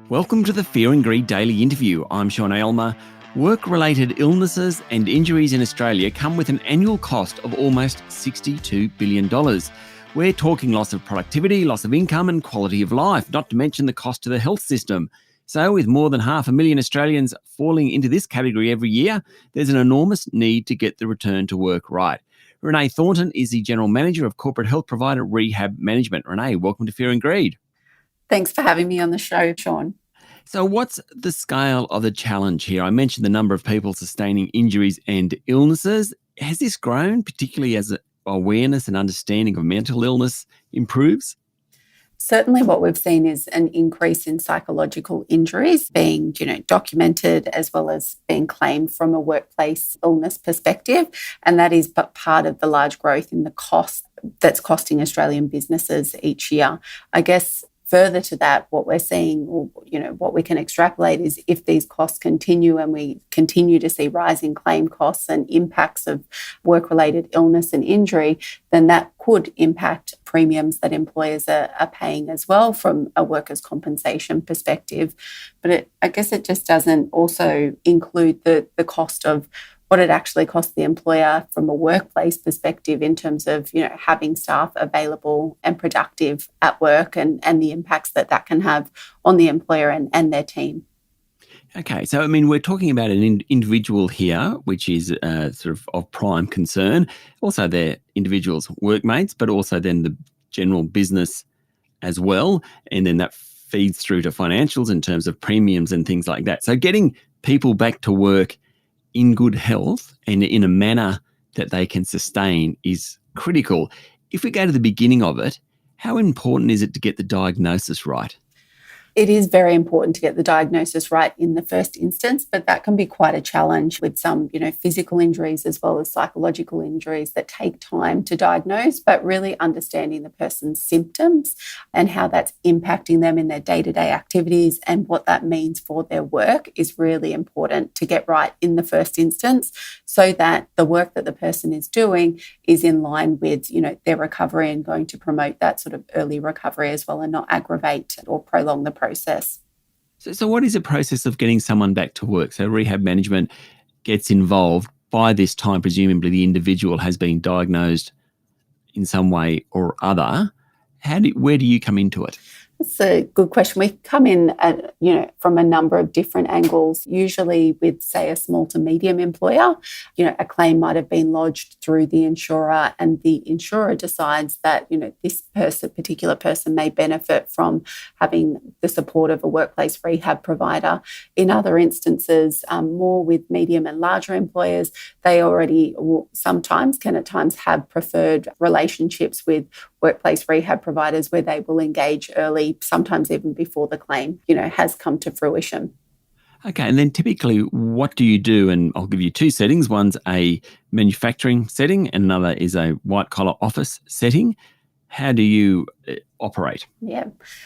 Welcome to the Fear and Greed Daily Interview. I'm Sean Aylmer. Work-related illnesses and injuries in Australia come with an annual cost of almost $62 billion. We're talking loss of productivity, loss of income and quality of life, not to mention the cost to the health system. So with more than 500,000 Australians falling into this category every year, there's an enormous need to get the return to work right. Renee Thornton is the General Manager of corporate health provider Rehab Management. Renee, welcome to Fear and Greed. Thanks for having me on the show, Sean. So what's the scale of the challenge here? I mentioned the number of people sustaining injuries and illnesses. Has this grown, particularly as awareness and understanding of mental illness improves? Certainly what we've seen is an increase in psychological injuries being, documented as well as being claimed from a workplace illness perspective. And that is but part of the large growth in the cost that's costing Australian businesses each year. I guess further to that, what we're seeing, or what we can extrapolate is if these costs continue and we continue to see rising claim costs and impacts of work-related illness and injury, then that could impact premiums that employers are paying as well from a workers' compensation perspective. But I guess it just doesn't also include the cost of what it actually costs the employer from a workplace perspective in terms of, having staff available and productive at work and the impacts that can have on the employer and their team. Okay, so we're talking about an individual here, which is sort of prime concern. Also, their individuals' workmates, but also then the general business as well. And then that feeds through to financials in terms of premiums and things like that. So getting people back to work in good health and in a manner that they can sustain is critical. If we go to the beginning of it, how important is it to get the diagnosis right? It is very important to get the diagnosis right in the first instance, but that can be quite a challenge with some, physical injuries as well as psychological injuries that take time to diagnose, but really understanding the person's symptoms and how that's impacting them in their day-to-day activities and what that means for their work is really important to get right in the first instance so that the work that the person is doing is in line with, their recovery and going to promote that sort of early recovery as well and not aggravate or prolong the process. So what is the process of getting someone back to work? So rehab management gets involved. By this time, presumably the individual has been diagnosed in some way or other. Where do you come into it? That's a good question. We come in at, from a number of different angles, usually with, say, a small to medium employer. A claim might have been lodged through the insurer and the insurer decides that, this particular person may benefit from having the support of a workplace rehab provider. In other instances, more with medium and larger employers, they already sometimes can at times have preferred relationships with workplace rehab providers where they will engage early, sometimes even before the claim, has come to fruition. Okay, and then typically what do you do? And I'll give you two settings. One's a manufacturing setting and another is a white-collar office setting. How do you operate? Yeah,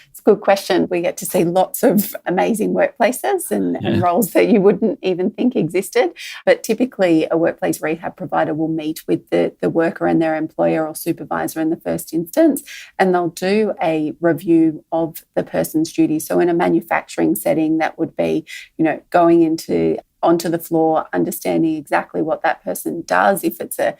it's a good question. We get to see lots of amazing workplaces and roles that you wouldn't even think existed. But typically a workplace rehab provider will meet with the worker and their employer or supervisor in the first instance, and they'll do a review of the person's duties. So in a manufacturing setting, that would be, going onto the floor, understanding exactly what that person does. If it's a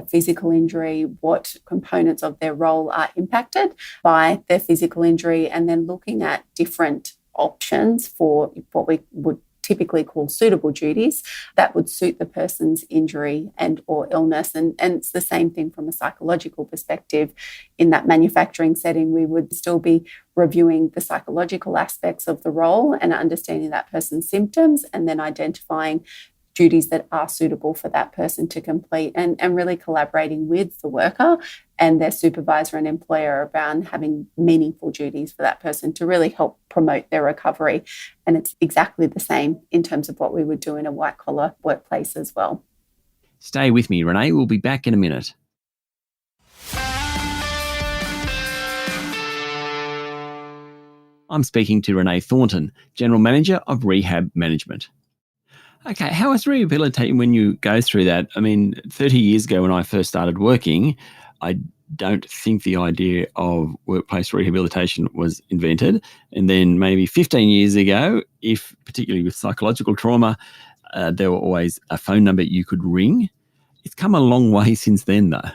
physical injury, what components of their role are impacted by their physical injury, and then looking at different options for what we would typically call suitable duties that would suit the person's injury and or illness. And it's the same thing from a psychological perspective. In that manufacturing setting, we would still be reviewing the psychological aspects of the role and understanding that person's symptoms and then identifying duties that are suitable for that person to complete and really collaborating with the worker and their supervisor and employer around having meaningful duties for that person to really help promote their recovery. And it's exactly the same in terms of what we would do in a white-collar workplace as well. Stay with me, Renee. We'll be back in a minute. I'm speaking to Renee Thornton, General Manager of Rehab Management. Okay, how is rehabilitating when you go through that? 30 years ago when I first started working, I don't think the idea of workplace rehabilitation was invented. And then maybe 15 years ago, if particularly with psychological trauma, there were always a phone number you could ring. It's come a long way since then, though.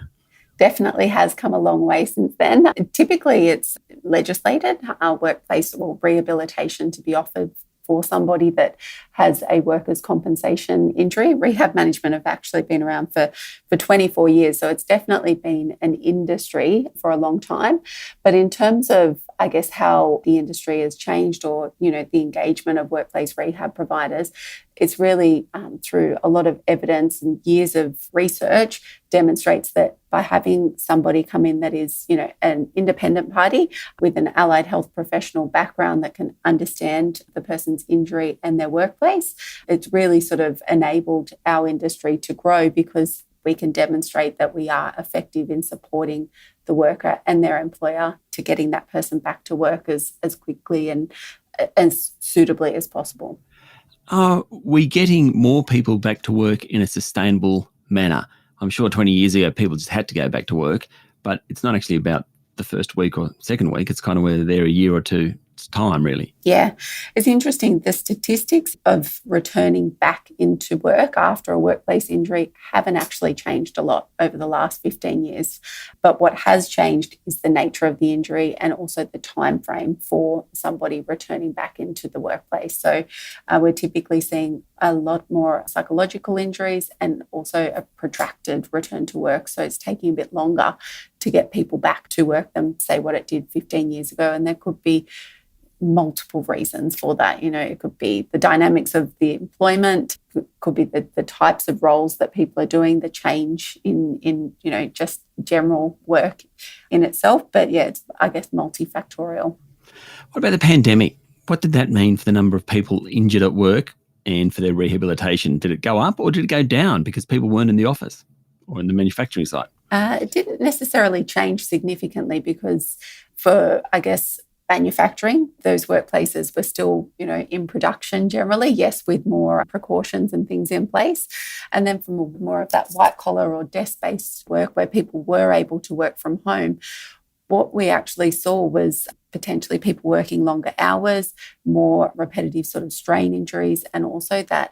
Definitely has come a long way since then. Typically, it's legislated, workplace or rehabilitation to be offered for somebody that has a workers' compensation injury. Rehab Management have actually been around for 24 years, so it's definitely been an industry for a long time. But in terms of, I guess, how the industry has changed or, the engagement of workplace rehab providers, it's really through a lot of evidence and years of research demonstrates that by having somebody come in that is, an independent party with an allied health professional background that can understand the person's injury and their workplace, it's really sort of enabled our industry to grow because we can demonstrate that we are effective in supporting the worker and their employer to getting that person back to work as quickly and as suitably as possible. Are we getting more people back to work in a sustainable manner? I'm sure 20 years ago, people just had to go back to work, but it's not actually about the first week or second week. It's kind of whether they're a year or two time, really. Yeah, it's interesting. The statistics of returning back into work after a workplace injury haven't actually changed a lot over the last 15 years. But what has changed is the nature of the injury and also the time frame for somebody returning back into the workplace. So we're typically seeing a lot more psychological injuries and also a protracted return to work. So it's taking a bit longer to get people back to work than, say, what it did 15 years ago. And there could be multiple reasons for that. It could be the dynamics of the employment, it could be the types of roles that people are doing, the change in just general work in itself. But yeah, it's, I guess, multifactorial. What about the pandemic? What did that mean for the number of people injured at work and for their rehabilitation? Did it go up or did it go down because people weren't in the office or in the manufacturing site? It didn't necessarily change significantly because for, I guess, manufacturing, those workplaces were still, in production generally, yes, with more precautions and things in place. And then from more of that white collar or desk-based work where people were able to work from home, what we actually saw was potentially people working longer hours, more repetitive sort of strain injuries, and also that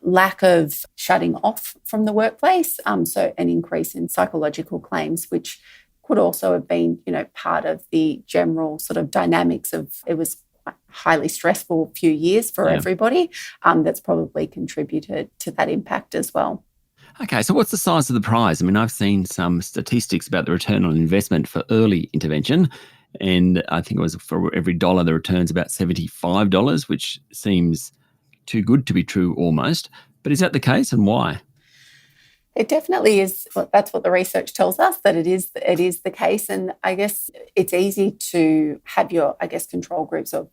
lack of shutting off from the workplace. So an increase in psychological claims, which could also have been, part of the general sort of dynamics of it was quite highly stressful few years for everybody. That's probably contributed to that impact as well. Okay, so what's the size of the prize? I mean, I've seen some statistics about the return on investment for early intervention, and I think it was for every dollar the return's about $75, which seems too good to be true almost. But is that the case, and why? It definitely is. That's what the research tells us, that it is the case. And I guess it's easy to have your, control groups of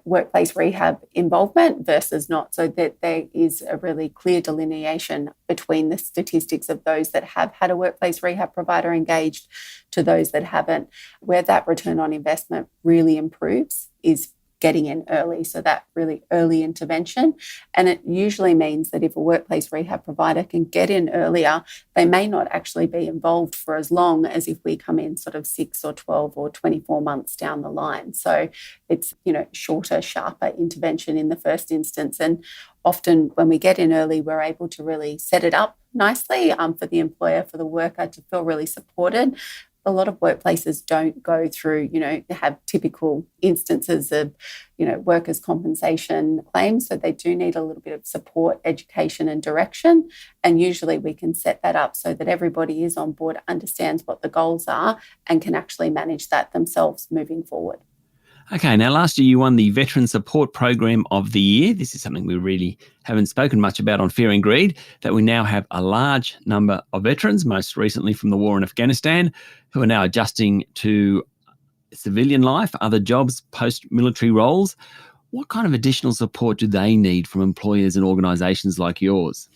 workplace rehab involvement versus not, so that there is a really clear delineation between the statistics of those that have had a workplace rehab provider engaged to those that haven't. Where that return on investment really improves is getting in early, so that really early intervention. And it usually means that if a workplace rehab provider can get in earlier, they may not actually be involved for as long as if we come in sort of 6 or 12 or 24 months down the line. So it's, shorter, sharper intervention in the first instance. And often when we get in early, we're able to really set it up nicely for the employer, for the worker to feel really supported. A lot of workplaces don't go through, have typical instances of, workers' compensation claims. So they do need a little bit of support, education and direction. And usually we can set that up so that everybody is on board, understands what the goals are and can actually manage that themselves moving forward. Okay, now last year you won the Veteran Support Program of the Year. This is something we really haven't spoken much about on Fear and Greed, that we now have a large number of veterans, most recently from the war in Afghanistan, who are now adjusting to civilian life, other jobs, post-military roles. What kind of additional support do they need from employers and organisations like yours?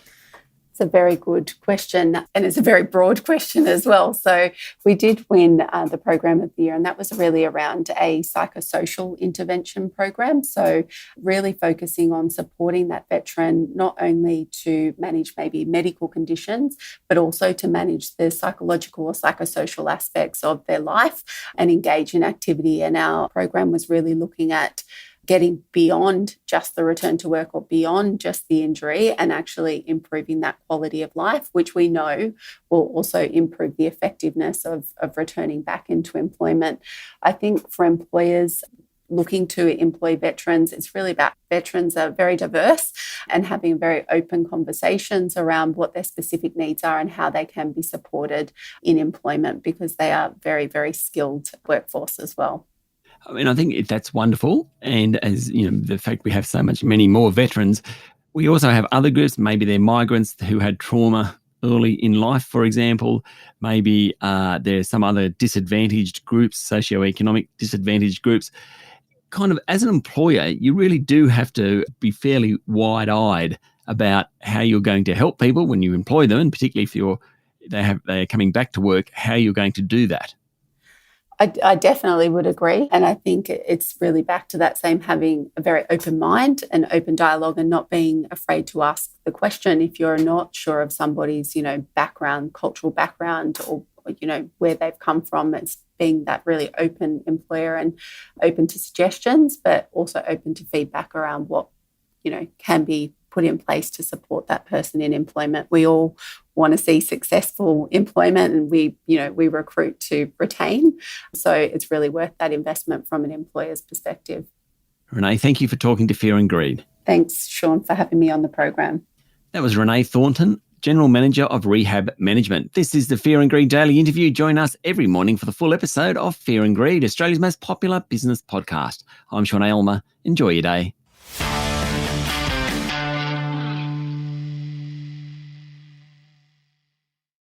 It's It's a very good question, and it's a very broad question as well. So we did win the Program of the Year, and that was really around a psychosocial intervention program. So really focusing on supporting that veteran, not only to manage maybe medical conditions, but also to manage the psychological or psychosocial aspects of their life and engage in activity. And our program was really looking at getting beyond just the return to work or beyond just the injury and actually improving that quality of life, which we know will also improve the effectiveness of returning back into employment. I think for employers looking to employ veterans, it's really about veterans are very diverse and having very open conversations around what their specific needs are and how they can be supported in employment, because they are very, very skilled workforce as well. I mean, I think that's wonderful. And as you know, the fact we have many more veterans, we also have other groups. Maybe they're migrants who had trauma early in life, for example. Maybe there's some other disadvantaged groups, socioeconomic disadvantaged groups. Kind of as an employer, you really do have to be fairly wide-eyed about how you're going to help people when you employ them, and particularly if they're coming back to work, how you're going to do that. I definitely would agree. And I think it's really back to that same having a very open mind and open dialogue and not being afraid to ask the question if you're not sure of somebody's, background, cultural background, or, where they've come from. It's being that really open employer and open to suggestions, but also open to feedback around what, can be put in place to support that person in employment. We all want to see successful employment, and we recruit to retain. So it's really worth that investment from an employer's perspective. Renee, thank you for talking to Fear and Greed. Thanks, Sean, for having me on the program. That was Renee Thornton, General Manager of Rehab Management. This is the Fear and Greed Daily Interview. Join us every morning for the full episode of Fear and Greed, Australia's most popular business podcast. I'm Sean Aylmer. Enjoy your day.